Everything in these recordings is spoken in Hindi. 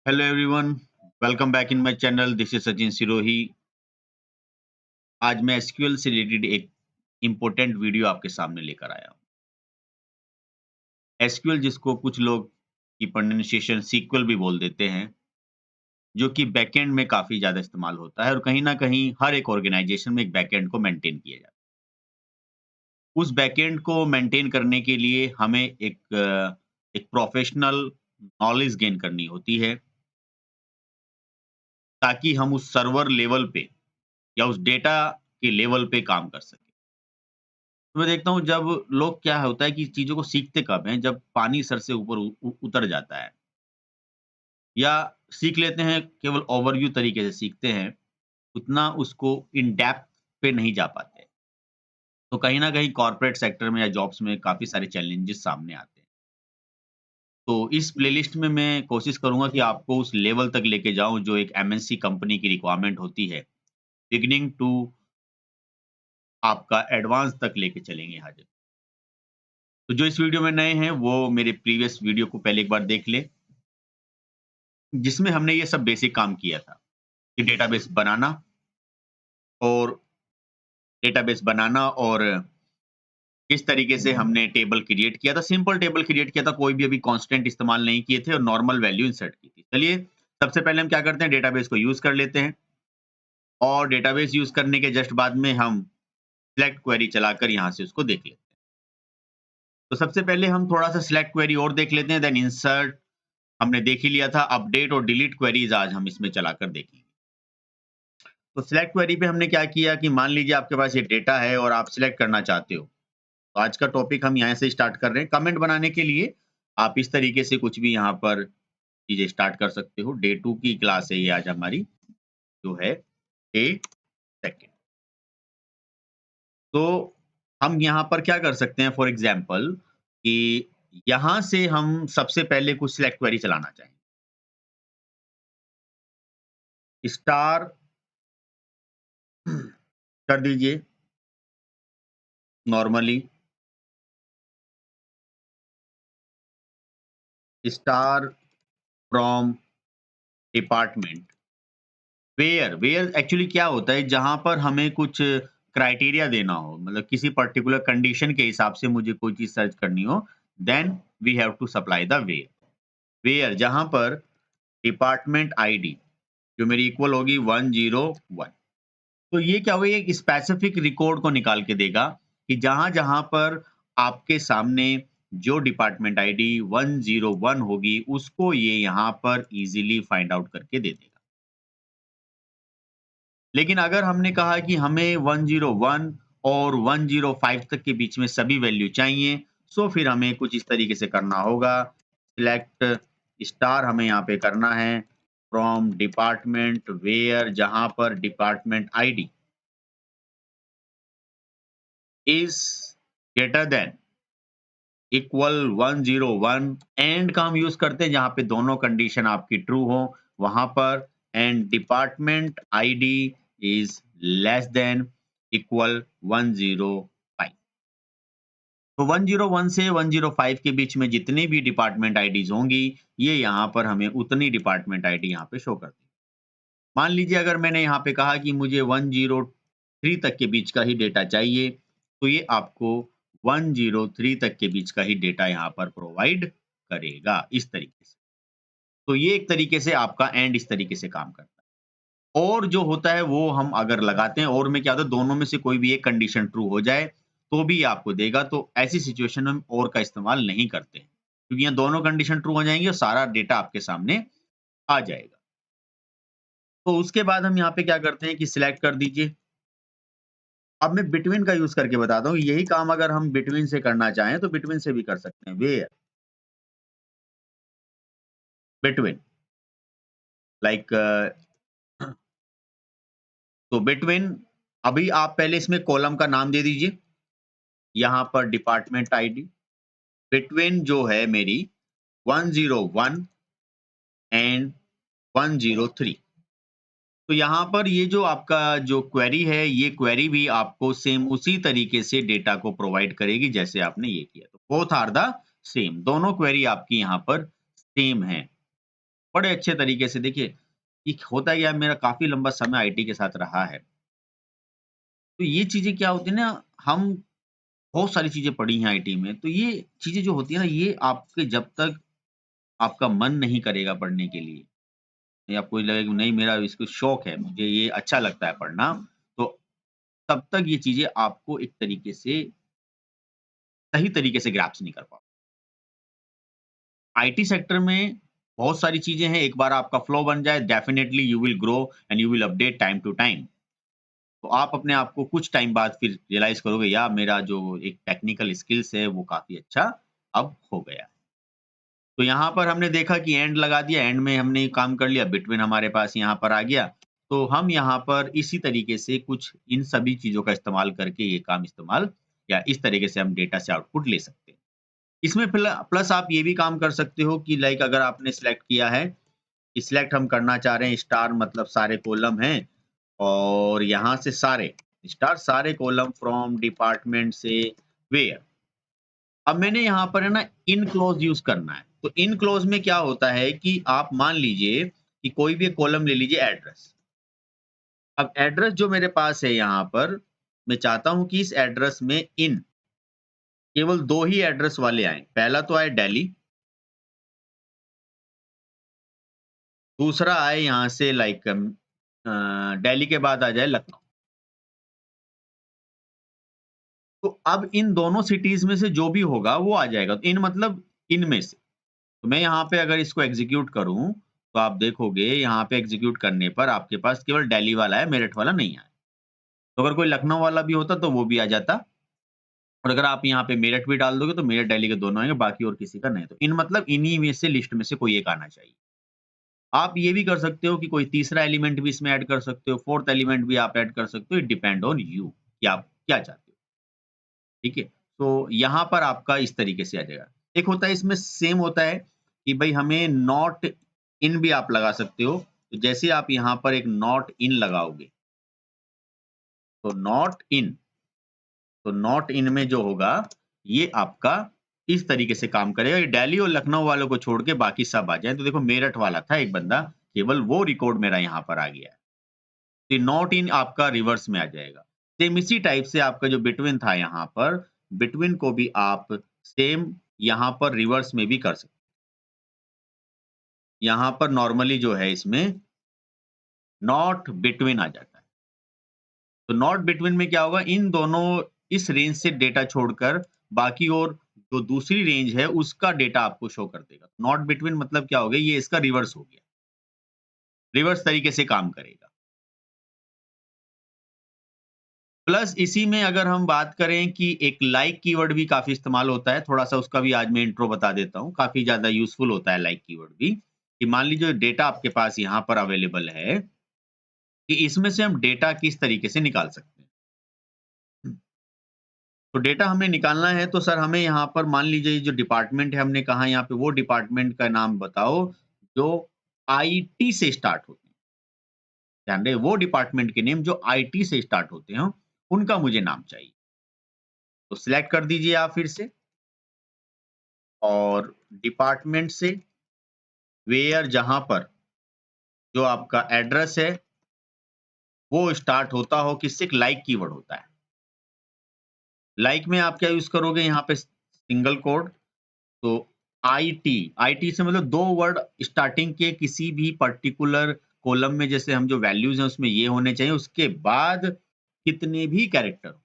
Hello everyone, welcome back in my channel. This is Sachin Sirohi. आज मैं एसक्यूएल से रिलेटेड एक इम्पोर्टेंट वीडियो आपके सामने लेकर आया हूँ। एसक्यूएल जिसको कुछ लोग की प्रोनाउंसिएशन सीक्वल भी बोल देते हैं, जो कि बैकएंड में काफ़ी ज़्यादा इस्तेमाल होता है और कहीं न कहीं हर एक ऑर्गेनाइजेशन में एक बैकएंड को मेंटेन किया जाता है। उस बैकएंड को मेंटेन करने के लिए हमें एक प्रोफेशनल नॉलेज गेन करनी होती है, ताकि हम उस सर्वर लेवल पे या उस डेटा के लेवल पे काम कर सकें। तो मैं देखता हूँ जब लोग क्या होता है कि चीज़ों को सीखते कब हैं, जब पानी सर से ऊपर उतर जाता है या सीख लेते हैं केवल ओवरव्यू तरीके से सीखते हैं, उतना उसको इन डेप्थ पे नहीं जा पाते। तो कहीं न कहीं कॉर्पोरेट सेक्टर में या जॉब्स में काफ़ी सारे चैलेंजेस सामने आते हैं। तो इस प्लेलिस्ट में मैं कोशिश करूँगा कि आपको उस लेवल तक लेके जाऊँ जो एक एमएनसी कंपनी की रिक्वायरमेंट होती है, बिगिनिंग टू आपका एडवांस तक लेके चलेंगे यहाँ से। तो जो इस वीडियो में नए हैं, वो मेरे प्रीवियस वीडियो को पहले एक बार देख लें। जिसमें हमने ये सब बेसिक काम किया था कि और डेटाबेस बनाना और किस तरीके से हमने टेबल क्रिएट किया था। सिंपल टेबल क्रिएट किया था, कोई भी अभी कांस्टेंट इस्तेमाल नहीं किए थे और नॉर्मल वैल्यू इंसर्ट की थी। चलिए, सबसे पहले हम क्या करते हैं, डेटाबेस को यूज़ कर लेते हैं और डेटाबेस यूज़ करने के जस्ट बाद में हम सिलेक्ट क्वेरी चलाकर यहाँ से उसको देख लेते हैं। तो सबसे पहले हम थोड़ा-सा सिलेक्ट क्वेरी और देख लेते हैं, देन इंसर्ट हमने देख ही लिया था, अपडेट और डिलीट क्वेरीज़ आज हम इसमें चलाकर देखेंगे। तो सिलेक्ट क्वेरी पे हमने क्या किया कि मान लीजिए आपके पास ये डेटा है और आप सिलेक्ट करना चाहते हो। तो आज का टॉपिक हम यहाँ से स्टार्ट कर रहे हैं। कमेंट बनाने के लिए आप इस तरीके से कुछ भी यहाँ पर चीज़ें स्टार्ट कर सकते हो। डे 2 की क्लास है ये आज हमारी, जो है डे 2। तो हम यहाँ पर क्या कर सकते हैं, फॉर एग्ज़ाम्पल कि यहाँ से हम सबसे पहले कुछ सिलेक्ट क्वेरी चलाना चाहेंगे। स्टार कर दीजिए normally, start from department. Ware actually क्या होता है, जहाँ पर हमें कुछ क्राइटेरिया देना हो, मतलब किसी पर्टिकुलर कंडीशन के हिसाब से मुझे कोई चीज़ सर्च करनी हो, then we have to supply the ware. Ware जहाँ पर डिपार्टमेंट आईडी जो मेरी इक्वल होगी 101। तो ये क्या होगा, ये एक स्पेसिफिक रिकॉर्ड को निकाल के देगा कि जहाँ-जहाँ पर आपके सामने जो डिपार्टमेंट आईडी 101 होगी, उसको ये यहाँ पर ईज़िली फाइंड आउट करके दे देगा। लेकिन अगर हमने कहा कि हमें 101 और 105 तक के बीच में सभी वैल्यू चाहिए, सो फिर हमें कुछ इस तरीके से करना होगा। सिलेक्ट स्टार हमें यहाँ पे करना है फ्रॉम डिपार्टमेंट वेयर जहाँ पर department ID is greater than equal 101। And का हम यूज़ करते हैं जहाँ पे दोनों कंडीशन आपकी ट्रू हो, वहाँ पर and department ID is less than equal 105। तो 101 से 105 के बीच में जितनी भी डिपार्टमेंट आईडीज़ होंगी, ये यहाँ पर हमें उतनी डिपार्टमेंट आईडी यहाँ पे शो कर देगी। मान लीजिए अगर मैंने यहाँ पे कहा कि मुझे 103 तक के बीच का ही डेटा चाहिए, तो ये आपको 103 तक के बीच का ही डेटा यहाँ पर प्रोवाइड करेगा, इस तरीके से। तो ये एक तरीके से आपका एंड इस तरीके से काम करता है। और जो होता है वो हम अगर लगाते हैं, और में क्या होता है, दोनों में से कोई भी एक कंडीशन ट्रू हो जाए, तो भी ये आपको देगा। तो ऐसी सिचुएशन में हम और का इस्तेमाल नहीं करते हैं, क्योंकि यहाँ दोनों कंडीशन ट्रू हो जाएँगी और सारा डेटा आपके सामने आ जाएगा। तो उसके बाद हम यहाँ पे क्या करते हैं कि सिलेक्ट कर दीजिए। अब मैं बिटवीन का यूज़ करके बताता हूँ, यही काम अगर हम बिटवीन से करना चाहें, तो बिटवीन से भी कर सकते हैं। वेयर बिटवीन लाइक तो बिटवीन अभी आप पहले इसमें कॉलम का नाम दे दीजिए, यहाँ पर डिपार्टमेंट आईडी बिटवीन जो है मेरी 101 एंड 103। तो यहाँ पर ये जो आपका जो क्वेरी है, ये क्वेरी भी आपको सेम उसी तरीके से डेटा को प्रोवाइड करेगी जैसे आपने ये किया। तो बोथ आर द सेम, दोनों क्वेरी आपकी यहाँ पर सेम है। बड़े अच्छे तरीके से देखिए, कि होता क्या है मेरा काफ़ी लंबा समय आईटी के साथ रहा है। तो ये चीज़ें क्या होती है ना, हम बहुत सारी चीज़ें पढ़ी हैं आईटी में, तो ये चीज़ें जो होती है ना, ये आपके जब तक आपका मन नहीं करेगा पढ़ने के लिए, या आपको लगेगा कि नहीं मेरा इसको शौक है, मुझे ये अच्छा लगता है पढ़ना, तो तब तक ये चीज़ें आपको एक तरीके से सही तरीके से ग्रैस्प नहीं कर पाओ। आईटी सेक्टर में बहुत सारी चीज़ें हैं, एक बार आपका फ्लो बन जाए, definitely you will grow and you will update time to time. तो आप अपने आप को कुछ टाइम बाद फिर रियलाइज़ करोगे, यार मेरा जो एक टेक्निकल स्किल्स है वो काफ़ी अच्छा अब हो गया। तो यहाँ पर हमने देखा कि एंड लगा दिया, एंड में हमने काम कर लिया, बिटवीन हमारे पास यहाँ पर आ गया। तो हम यहाँ पर इसी तरीके से कुछ इन सभी चीज़ों का इस्तेमाल करके ये काम इस्तेमाल या इस तरीके से हम डेटा से आउटपुट ले सकते हैं। इसमें प्लस आप ये भी काम कर सकते हो कि लाइक अगर आपने सिलेक्ट किया है, कि सिलेक्ट हम करना चाह रहे हैं, स्टार मतलब सारे कॉलम हैं और यहाँ से सारे स्टार सारे कॉलम फ्रॉम डिपार्टमेंट से वेयर। अब मैंने यहाँ पर है ना इन क्लोज यूज़ करना है। तो इन क्लोज में क्या होता है कि आप मान लीजिए कि कोई भी एक कॉलम ले लीजिए एड्रेस। अब एड्रेस जो मेरे पास है यहाँ पर, मैं चाहता हूँ कि इस एड्रेस में इन केवल 2 ही एड्रेस वाले आएँ। पहला तो आए दिल्ली, दूसरा आए यहाँ से लाइक दिल्ली के बाद आ जाए लखनऊ। तो अब इन दोनों सिटीज़ में से जो भी होगा वो आ जाएगा। तो इन मतलब इनमें से। तो मैं यहाँ पे अगर इसको एग्ज़ीक्यूट करूँ, तो आप देखोगे यहाँ पे एग्ज़ीक्यूट करने पर आपके पास केवल दिल्ली वाला है, मेरठ वाला नहीं आया। तो अगर कोई लखनऊ वाला भी होता तो वो भी आ जाता, और अगर आप यहाँ पे मेरठ भी डाल दोगे तो मेरठ, दिल्ली के दोनों आएँगे, बाकी और किसी का नहीं। तो इन मतलब इन्हीं में से लिस्ट में से कोई एक आना चाहिए। आप ये भी कर सकते हो कि कोई तीसरा एलिमेंट भी इसमें ऐड कर सकते हो, 4th एलिमेंट भी आप ऐड कर सकते हो, इट डिपेंड ऑन यू कि आप क्या चाहते हो, ठीक है? तो यहाँ पर आपका इस तरीके से आ जाएगा। एक होता है इसमें सेम होता है कि भई हमें नॉट इन भी आप लगा सकते हो। तो जैसे आप यहाँ पर एक नॉट इन लगाओगे, तो नॉट इन, तो नॉट इन में जो होगा, ये आपका इस तरीके से काम करेगा। ये दिल्ली और लखनऊ वालों को छोड़ के बाकी सब आ जाएँ। तो देखो मेरठ वाला था एक बंदा, केवल वो रिकॉर्ड मेरा यहाँ पर आ गया है। तो नॉट इन आपका रिवर्स में आ जाएगा। सेम इसी टाइप से आपका जो बिटवीन था यहाँ पर, बिटवीन को भी आप सेम यहाँ पर रिवर्स में भी कर सकते हैं। यहाँ पर नॉर्मली जो है इसमें नॉट बिटवीन आ जाता है। तो नॉट बिटवीन में क्या होगा, इन दोनों इस रेंज से डेटा छोड़कर बाकी और जो दूसरी रेंज है उसका डेटा आपको शो कर देगा। नॉट बिटवीन मतलब क्या हो गया, ये इसका रिवर्स हो गया। रिवर्स तरीके से काम करेगा। प्लस इसी में अगर हम बात करें कि एक लाइक कीवर्ड भी काफ़ी इस्तेमाल होता है, थोड़ा-सा उसका भी आज मैं इंट्रो बता देता हूँ, काफ़ी ज़्यादा यूज़फुल होता है लाइक कीवर्ड भी, कि मान लीजिए डेटा आपके पास यहाँ पर अवेलेबल है, कि इसमें से हम डेटा किस तरीके से निकाल सकते हैं। तो डेटा हमें निकालना है तो सर हमें यहाँ पर मान लीजिए ये जो डिपार्टमेंट है हमने कहा यहाँ पे वो डिपार्टमेंट का नाम बताओ जो आईटी से स्टार्ट होते हैं। ध्यान रहे वो डिपार्टमेंट के नेम जो आईटी से स्टार्ट होते हो, उनका मुझे नाम चाहिए। तो सिलेक्ट कर दीजिए आप फिर से, और डिपार्टमेंट से वेयर जहाँ पर जो आपका एड्रेस है वो स्टार्ट होता हो किससे, लाइक कीवर्ड होता है। लाइक में आप क्या यूज़ करोगे यहाँ पे सिंगल कोट, तो आईटी, आईटी से मतलब 2 वर्ड स्टार्टिंग के किसी भी पर्टिकुलर कॉलम में, जैसे हम जो वैल्यूज़ हैं उसमें ये होने चाहिए, उसके बाद कितने भी कैरेक्टर हो।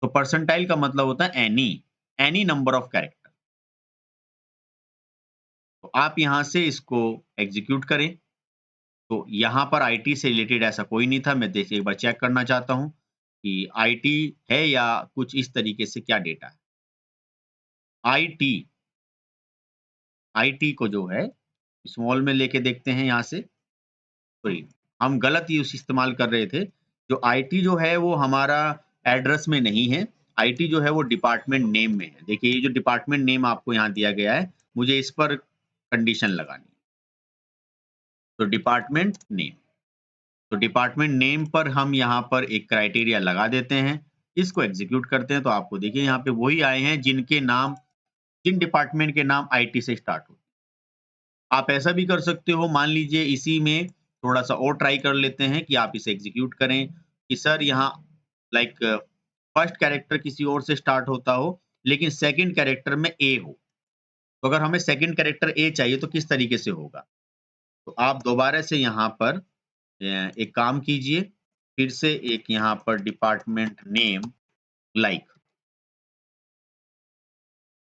तो परसेंटाइल का मतलब होता है any, any number of character. तो आप यहाँ से इसको एग्ज़ीक्यूट करें। तो यहाँ पर आईटी से रिलेटेड ऐसा कोई नहीं था। मैं देखिए एक बार चेक करना चाहता हूँ कि आईटी है या कुछ इस तरीके से क्या डेटा है। आईटी, आईटी को जो है स्मॉल में लेके देखते हैं यहाँ से। सॉरी, हम गलत यूज़ इस्तेमाल कर रहे थे। जो आईटी जो है वो हमारा एड्रेस में नहीं है। आईटी जो है वो डिपार्टमेंट नेम में है। देखिए ये जो डिपार्टमेंट नेम आपको यहाँ दिया गया है, मुझे इस पर कंडीशन लगानी है। तो डिपार्टमेंट नेम, तो डिपार्टमेंट नेम पर हम यहाँ पर एक क्राइटेरिया लगा देते हैं। इसको एग्ज़ीक्यूट करते हैं तो आपको देखिए यहाँ पे वही आए हैं जिनके नाम, जिन डिपार्टमेंट के नाम आईटी से स्टार्ट होते हैं। आप ऐसा भी कर सकते हो, मान लीजिए इसी में थोड़ा-सा और ट्राई कर लेते हैं कि आप इसे एग्ज़ीक्यूट करें कि सर यहाँ लाइक फर्स्ट कैरेक्टर किसी और से स्टार्ट होता हो, लेकिन सेकंड कैरेक्टर में ए हो। तो अगर हमें सेकंड कैरेक्टर ए चाहिए तो किस तरीके से होगा? तो आप दोबारा से यहाँ पर एक काम कीजिए, फिर से एक यहाँ पर डिपार्टमेंट नेम लाइक,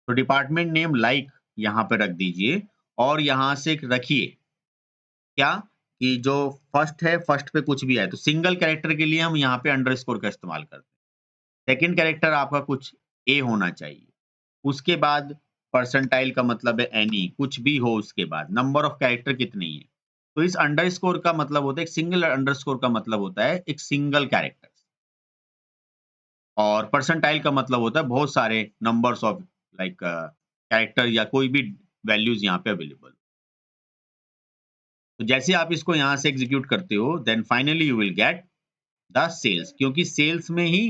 तो डिपार्टमेंट नेम लाइक यहाँ पे रख दीजिए और यहाँ से रखिए क्या कि जो फर्स्ट है, फर्स्ट पे कुछ भी आए, तो सिंगल कैरेक्टर के लिए हम यहाँ पे अंडरस्कोर का इस्तेमाल करते हैं। सेकंड कैरेक्टर आपका कुछ ए होना चाहिए। उसके बाद परसेंटाइल का मतलब है एनी, कुछ भी हो उसके बाद, नंबर ऑफ कैरेक्टर कितनी है। तो इस अंडरस्कोर का मतलब होता है, एक सिंगल अंडरस्कोर का मतलब होता है एक सिंगल कैरेक्टर और परसेंटाइल का मतलब होता है बहुत सारे नंबर्स ऑफ लाइक कैरेक्टर या कोई भी वैल्यूज़ यहाँ पे अवेलेबल। तो जैसे आप इसको यहाँ से एग्ज़ीक्यूट करते हो, then finally you will get the sales, क्योंकि सेल्स में ही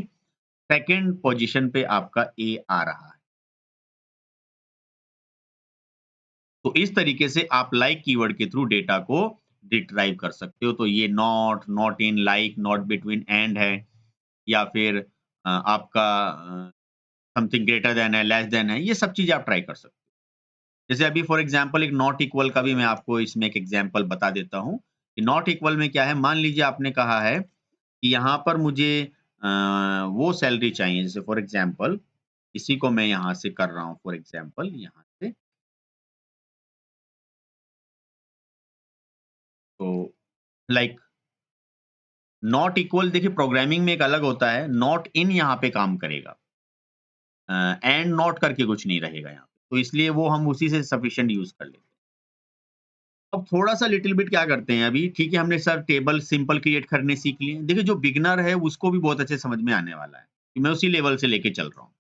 सेकंड पोजीशन पे आपका ए आ रहा है। तो इस तरीके से आप लाइक कीवर्ड के थ्रू डेटा को डिराइव कर सकते हो। तो ये not, not in, like, not between, and है या फिर आपका समथिंग ग्रेटर देन है, लेस देन है, ये सब चीज़ें आप ट्राई कर सकते हो। जैसे अभी फॉर एग्ज़ाम्पल एक नॉट इक्वल का भी मैं आपको इसमें एक एग्ज़ाम्पल बता देता हूँ, कि नॉट इक्वल में क्या है, मान लीजिए आपने कहा है कि यहाँ पर मुझे वो सैलरी चाहिए, जैसे फॉर एग्ज़ाम्पल इसी को मैं यहाँ से कर रहा हूँ फॉर एग्ज़ाम्पल यहाँ से, तो लाइक नॉट इक्वल देखिए प्रोग्रामिंग में एक अलग होता है, नॉट इन यहाँ पे काम करेगा। एंड नॉट करके कुछ नहीं रहेगा यहाँ पे। तो इसलिए वो हम उसी से सफिशिएंट यूज़ कर लेते हैं। अब थोड़ा-सा लिटिल बिट क्या करते हैं अभी, ठीक है हमने सर टेबल सिंपल क्रिएट करने सीख लिए। देखिए जो बिगिनर है उसको भी बहुत अच्छे समझ में आने वाला है, कि मैं उसी लेवल से लेके चल रहा हूँ।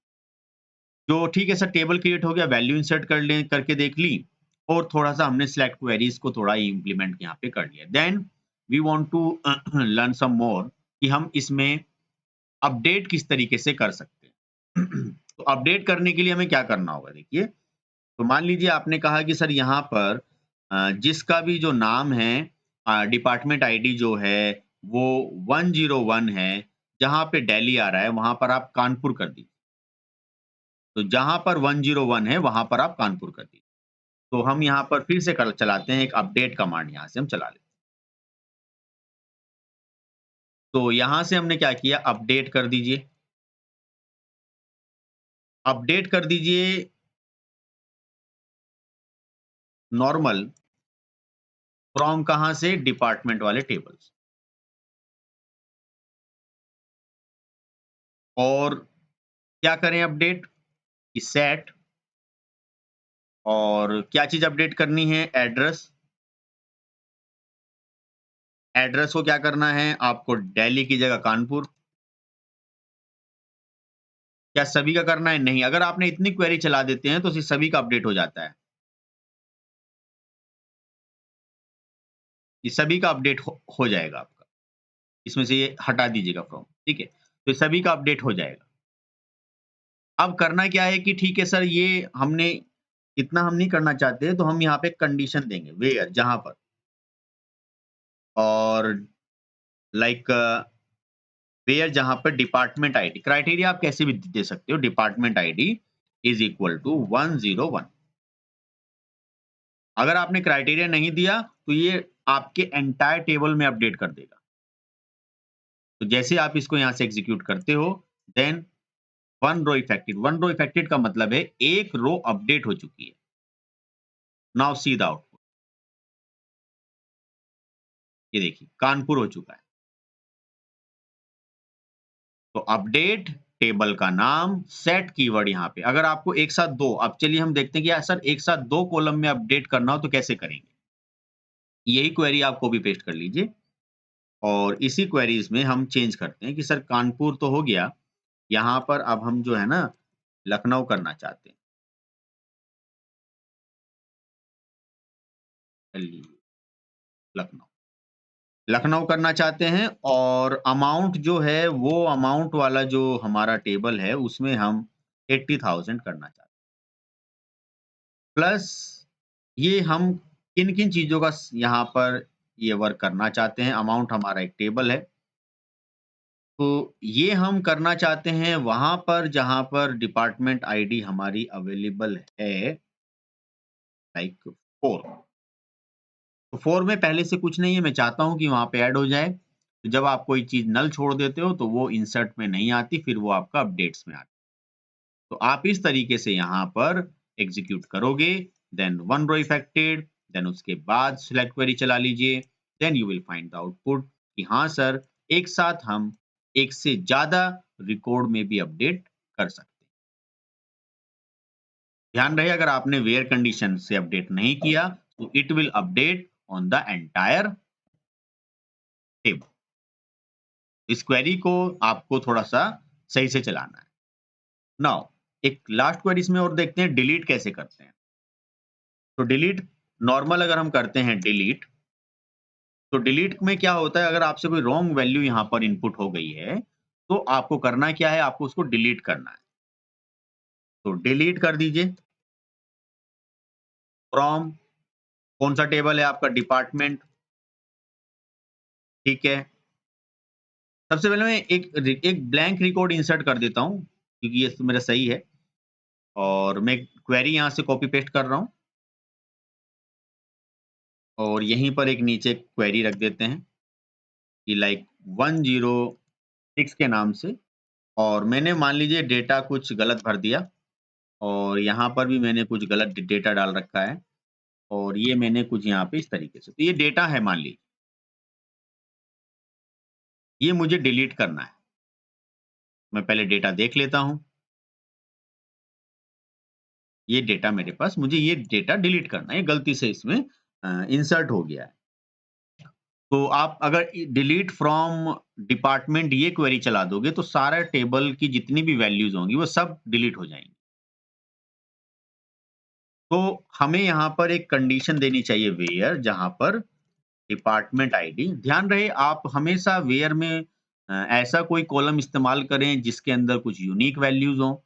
जो ठीक है सर टेबल क्रिएट हो गया, वैल्यू इंसर्ट कर लें करके देख ली और थोड़ा-सा हमने सिलेक्ट क्वेरीज़ को थोड़ा इम्प्लीमेंट यहाँ पे कर लिया। Then we want to learn some more कि हम इसमें अपडेट किस तरीके से कर सकते हैं। तो अपडेट करने के लिए हमें क्या करना होगा देखिए, तो मान लीजिए आपने कहा कि सर यहाँ पर जिसका भी जो नाम है डिपार्टमेंट आईडी जो है वो 101 है, जहाँ पे दिल्ली आ रहा है वहाँ पर आप कानपुर कर दीजिए। तो जहाँ पर 101 है वहाँ पर आप कानपुर कर दीजिए। तो हम यहाँ पर फिर से कल चलाते हैं एक अपडेट कमांड यहाँ से हम चला लेते हैं। तो यहाँ से हमने क्या किया अपडेट कर दीजिए। अपडेट कर दीजिए नॉर्मल फ्रॉम कहाँ से डिपार्टमेंट वाले टेबल्स और क्या करें अपडेट कि सेट और क्या चीज़ अपडेट करनी है एड्रेस। एड्रेस को क्या करना है आपको दिल्ली की जगह कानपुर। क्या सभी का करना है? नहीं, अगर आपने इतनी क्वेरी चला देते हैं तो सभी का अपडेट हो जाता है। ये सभी का अपडेट हो जाएगा आपका। इसमें से ये हटा दीजिएगा फ्रॉम, ठीक है? तो सभी का अपडेट हो जाएगा। अब करना क्या है कि ठीक है सर ये हमने इतना हम नहीं करना चाहते तो हम यहाँ पे कंडीशन देंगे वेयर जहाँ पर और लाइक वेयर जहाँ पर डिपार्टमेंट आईडी क्राइटेरिया आप कैसे भी दे सकते हो department ID is equal to 101। अगर आपने क्राइटेरिया नहीं दिया तो ये आपके एंटायर टेबल में अपडेट कर देगा। तो जैसे आप इसको यहाँ से एग्जीक्यूट करते हो देन वन रो इफेक्टेड का मतलब है एक रो अपडेट हो चुकी है। नाउ सी द आउटपुट, ये देखिए कानपुर हो चुका है। तो अपडेट टेबल का नाम सेट कीवर्ड यहाँ पे अगर आपको एक साथ दो, अब चलिए हम देखते हैं कि यार सर एक साथ दो कॉलम में अपडेट करना हो तो कैसे करेंगे। यही क्वेरी आप कॉपी पेस्ट कर लीजिए और इसी क्वेरीज में हम चेंज करते हैं कि सर कानपुर तो हो गया, यहाँ पर अब हम जो है ना लखनऊ करना चाहते हैं। चलिए लखनऊ लखनऊ करना चाहते हैं और अमाउंट जो है वो अमाउंट वाला जो हमारा टेबल है उसमें हम 80,000 करना चाहते हैं। प्लस ये हम किन किन चीजों का यहाँ पर ये वर्क करना चाहते हैं। अमाउंट हमारा एक टेबल है, तो ये हम करना चाहते हैं वहां पर जहां पर डिपार्टमेंट आईडी हमारी अवेलेबल है, लाइक 4। तो 4 में पहले से कुछ नहीं है, मैं चाहता हूँ कि वहाँ पे ऐड हो जाए। तो जब आप कोई चीज़ नल छोड़ देते हो तो वो इंसर्ट में नहीं आती, फिर वो आपका अपडेट्स में आती है। तो आप इस तरीके से यहाँ पर एग्ज़ीक्यूट करोगे, then one row affected, then उसके बाद सिलेक्ट क्वेरी चला लीजिए, then you will find the output कि हाँ सर, एक साथ हम एक से ज़्यादा रिकॉर्ड में भी अपडेट कर सकते हैं। ध्यान रहे अगर आपने वेयर कंडीशन से अपडेट नहीं किया, तो it will update on the entire table. इस क्वेरी को आपको थोड़ा-सा सही से चलाना है। नाउ एक लास्ट क्वेरी इसमें और देखते हैं डिलीट कैसे करते हैं। तो डिलीट नॉर्मल अगर हम करते हैं डिलीट, तो डिलीट में क्या होता है अगर आपसे कोई रॉन्ग वैल्यू यहाँ पर इनपुट हो गई है, तो आपको करना क्या है, आपको उसको डिलीट करना है। तो डिलीट कर दीजिए फ्रॉम कौन-सा टेबल है आपका डिपार्टमेंट, ठीक है। सबसे पहले मैं एक ब्लैंक रिकॉर्ड इंसर्ट कर देता हूँ, क्योंकि ये तो मेरा सही है और मैं क्वेरी यहाँ से कॉपी पेस्ट कर रहा हूँ। और यहीं पर एक नीचे क्वेरी रख देते हैं कि लाइक 106 के नाम से, और मैंने मान लीजिए डेटा कुछ गलत भर दिया और यहाँ पर भी मैंने कुछ गलत डेटा डाल रखा है और ये मैंने कुछ यहाँ पे इस तरीके से, तो ये डेटा है मान लीजिए, ये मुझे डिलीट करना है। मैं पहले डेटा देख लेता हूँ, ये डेटा मेरे पास, मुझे ये डेटा डिलीट करना है, ये गलती से इसमें इंसर्ट हो गया है। तो आप अगर डिलीट फ्रॉम डिपार्टमेंट ये क्वेरी चला दोगे तो सारा टेबल की जितनी भी वैल्यूज होंगी वो सब डिलीट हो जाएंगी। तो हमें यहाँ पर एक कंडीशन देनी चाहिए वेयर, जहाँ पर डिपार्टमेंट आईडी, ध्यान रहे आप हमेशा वेयर में ऐसा कोई कॉलम इस्तेमाल करें जिसके अंदर कुछ यूनिक वैल्यूज हो।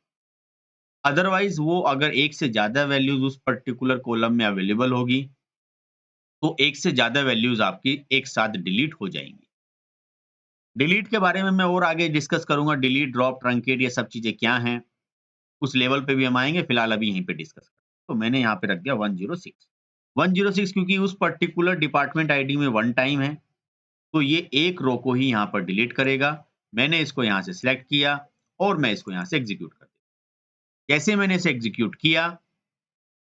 अदरवाइज वो अगर एक से ज्यादा वैल्यूज उस पर्टिकुलर कॉलम में अवेलेबल होगी, तो एक से ज्यादा वैल्यूज आपकी एक साथ डिलीट हो जाएंगी। डिलीट के बारे में मैं और आगे डिस्कस करूंगा, डिलीट, ड्रॉप, ट्रंकेट ये सब चीजें क्या हैं, उस लेवल पे भी हम आएँगे, फिलहाल अभी यहीं पे डिस्कस करते हैं। तो मैंने यहाँ पे रख दिया 106। 106 क्योंकि उस पर्टिकुलर डिपार्टमेंट आईडी में वन टाइम है, तो ये एक रो को ही यहाँ पर डिलीट करेगा। मैंने इसको यहाँ से सिलेक्ट किया और मैं इसको यहाँ से एग्ज़ीक्यूट कर दिया। जैसे मैंने इसे एग्ज़ीक्यूट किया,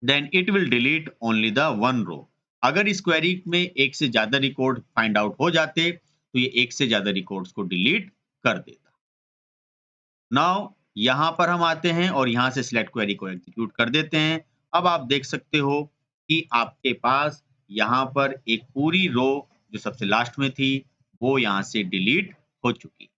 then it will delete only the one row. अगर इस क्वेरी में एक से ज़्यादा रिकॉर्ड फाइंड आउट हो जाते, तो ये एक से ज़्यादा रिकॉर्ड्स को डिलीट कर देता। नाउ यहाँ पर हम आते हैं और यहाँ से सिलेक्ट क्वेरी को एग्जीक्यूट कर देते हैं। अब आप देख सकते हो कि आपके पास यहाँ पर एक पूरी रो जो सबसे लास्ट में थी, वो यहाँ से डिलीट हो चुकी।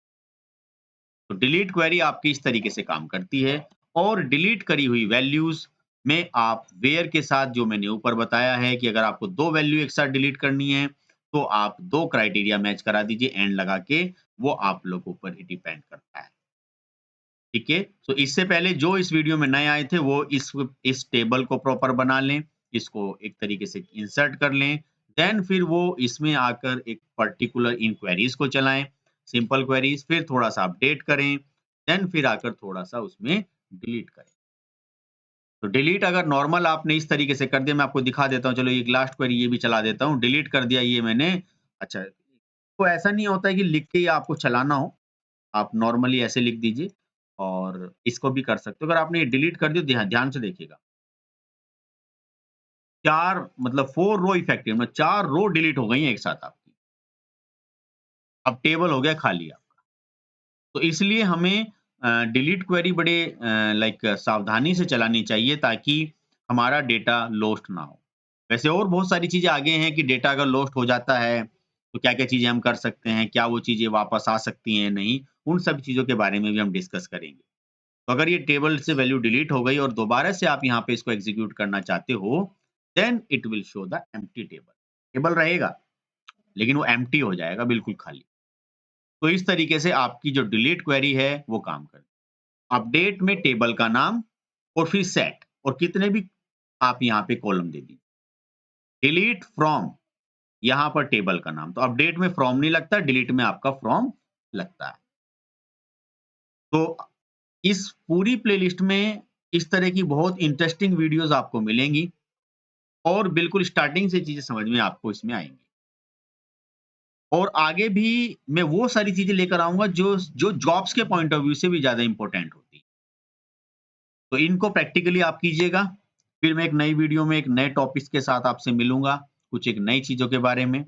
तो डिलीट क्वेरी आपकी इस तरीके से काम करती है और डिलीट करी हुई वैल्यूज में आप वेयर के साथ जो मैंने ऊपर बताया है कि अगर आपको 2 वैल्यू एक साथ डिलीट करनी है, तो आप 2 क्राइटेरिया मैच करा दीजिए एंड लगा के, वो आप लोगों पर ही डिपेंड करता है। ठीक है? तो इससे पहले जो इस वीडियो में नए आए थे वो इस टेबल को प्रॉपर बना लें, इसको एक तरीके से इंसर्ट कर लें, देन फिर वो इसमें आकर एक पर्टिकुलर इन क्वेरीज़ को चलाएँ, सिंपल क्वेरीज़, फिर थोड़ा-सा अपडेट करें, देन फिर आकर थोड़ा-सा उसमें डिलीट करें। तो डिलीट अगर नॉर्मल आपने इस तरीके से कर दिया, मैं आपको दिखा देता हूँ, चलो एक लास्ट क्वेरी ये भी चला देता हूँ, डिलीट कर दिया ये मैंने। अच्छा, तो ऐसा नहीं होता है कि लिख के ही आपको चलाना हो। आप नॉर्मली ऐसे लिख दीजिए और इसको भी कर सकते हो। अगर आपने ये डिलीट कर दिया, ध्यान से देखिएगा, 4 मतलब 4 रो इफेक्टिव में 4 रो डिलीट हो गई हैं एक साथ आपकी। अब टेबल हो गया खाली आपका। तो इसलिए हमें डिलीट क्वेरी बड़े लाइक सावधानी से चलानी चाहिए ताकि हमारा डेटा लॉस्ट ना हो। वैसे और बहुत सारी चीज़ें आगे हैं कि डेटा अगर लॉस्ट हो जाता है, तो क्या-क्या चीज़ें हम कर सकते हैं, क्या वो चीज़ें वापस आ सकती हैं, नहीं, उन सब चीज़ों के बारे में भी हम डिस्कस करेंगे। तो अगर ये टेबल से वैल्यू डिलीट हो गई और दोबारा से आप यहाँ पे इसको एग्जीक्यूट करना चाहते हो, then it will show the empty table. Table रहेगा, लेकिन वो एम्प्टी हो जाएगा, बिल्कुल खाली। तो इस तरीके से आपकी जो डिलीट क्वेरी है, वो काम करती है। अपडेट में टेबल का नाम और फिर सेट और कितने भी आप यहाँ पे कॉलम दे दीजिए। डिलीट फ्रॉम, यहाँ पर टेबल का नाम। तो अपडेट में फ्रॉम नहीं लगता, डिलीट में आपका फ्रॉम लगता है। तो इस पूरी प्लेलिस्ट में इस तरह की बहुत इंटरेस्टिंग वीडियोज़ आपको मिलेंगी और बिल्कुल स्टार्टिंग से चीज़ें समझ में आपको इसमें आएँगी। और आगे भी मैं वो सारी चीज़ें लेकर आऊँगा जो जो जॉब्स के पॉइंट ऑफ व्यू से भी ज़्यादा इम्पोर्टेंट होती है। तो इनको प्रैक्टिकली आप कीजिएगा। फिर मैं एक नई वीडियो में एक नए टॉपिक्स के साथ आपसे मिलूँगा, कुछ एक नई चीज़ों के बारे में।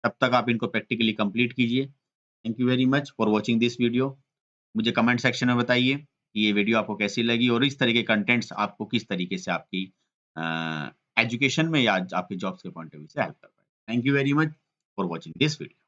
तब तक आप इनको प्रैक्टिकली कंप्लीट कीजिए। Thank you very much for watching this video. मुझे कमेंट सेक्शन में बताइए कि ये वीडियो आपको कैसी लगी और इस तरह के कंटेंट्स आपको किस तरीके से आपकी एजुकेशन में या आपके जॉब्स के पॉइंट ऑफ व्यू से हेल्प कर पाए। Thank you very much for watching this video.